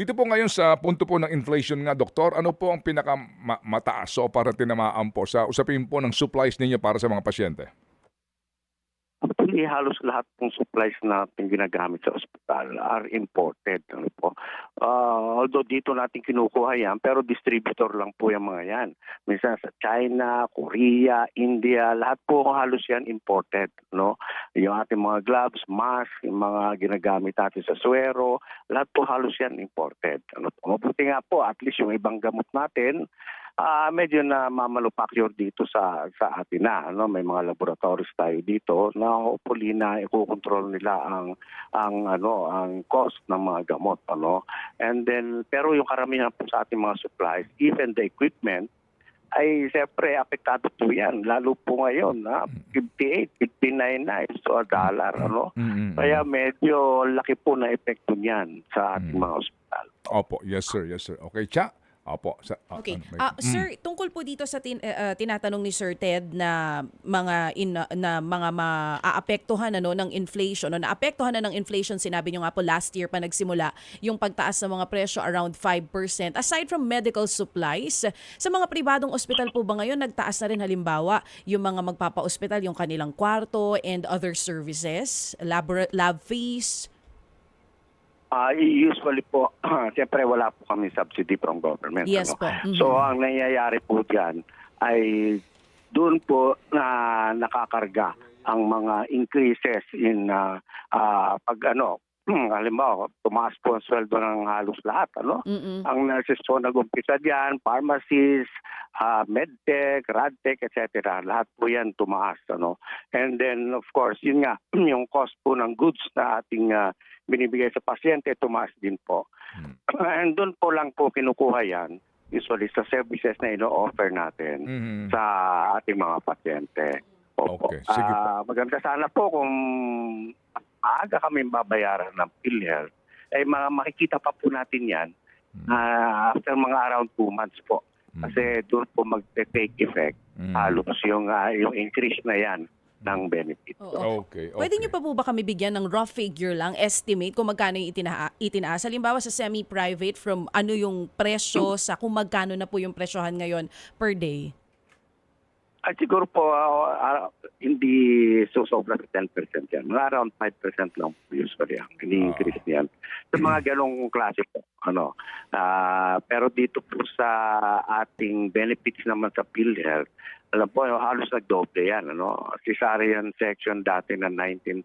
Dito po ngayon sa punto po ng inflation nga, doktor, ano po ang pinakamataas o para tinamaan po sa usapin po ng supplies ninyo para sa mga pasyente? Actually, halos lahat ng supplies natin ginagamit sa ospital are imported. Ano po? Although dito natin kinukuha yan, pero distributor lang po yung mga yan. Minsan sa China, Korea, India, lahat po halos yan imported. No? Yung ating mga gloves, mask, yung mga ginagamit natin sa suero, lahat po halos yan imported. Ano po? Mabuti nga po, at least yung ibang gamot natin, medyo na mamanufacture dito sa atin na, ano, may mga laboratories tayo dito na hopefully na ikokontrol nila ang cost ng mga gamot, ano. And then pero yung karamihan po sa ating mga supplies, even the equipment, ay siyempre apektado po yan, lalo po ngayon na 58, 59 na so a dollar, ano. Kaya medyo laki po na epekto niyan sa ating mga ospital. Opo, yes sir, yes sir. Okay, Cha? Opo. Okay. Sir, tungkol po dito sa tinatanong ni Sir Ted na mga maaapektuhan ng inflation o naapektuhan na ng inflation, sinabi niyo nga po last year pa nagsimula yung pagtaas ng mga presyo around 5%. Aside from medical supplies, sa mga pribadong ospital po ba ngayon nagtaas na rin halimbawa yung mga magpapa-ospital yung kanilang kwarto and other services, lab fees? Usually po, siyempre wala po kami subsidy from government. Yes ano? po. So ang nangyayari po dyan ay doon po na nakakarga ang mga increases in halimbawa, tumaas po ang sweldo ng halos lahat. Ano? Ang nurses po nag-umpisa dyan, pharmacies, medtech, radtech, etc. Lahat po yan tumaas. Ano? And then, of course, yun nga, yung cost po ng goods na ating binibigay sa pasyente, tumaas din po. And doon po lang po kinukuha yan, usually sa services na ino-offer natin sa ating mga pasyente. Opo. Okay, sige po. Maganda sana po kung maaga kami babayaran ng PhilHealth, ay makikita pa po natin yan after mga around 2 months po. Kasi doon po mag-take effect halos yung increase na yan ng benefit. Oo. Okay. Pwede niyo pa po ba kami bigyan ng rough figure lang, estimate kung magkano yung itinaas? Halimbawa sa semi-private, from ano yung presyo sa kung magkano na po yung presyohan ngayon per day? At siguro po, hindi sobra sa 10% yan. Mga around 5% lang po usually ang ini-increase niyan. Sa mga ganong klase po. Pero dito po sa ating benefits naman sa PhilHealth, alam po, halos nagdoble yan. Cesarean section dati na 19,000.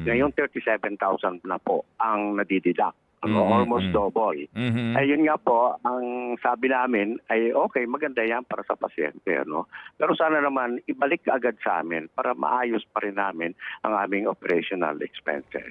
Ngayon 37,000 na po ang nadideduct. Almost double. Ayun nga po, ang sabi namin ay okay, maganda yan para sa pasyente. Pero sana naman ibalik agad sa amin para maayos pa rin namin ang aming operational expenses.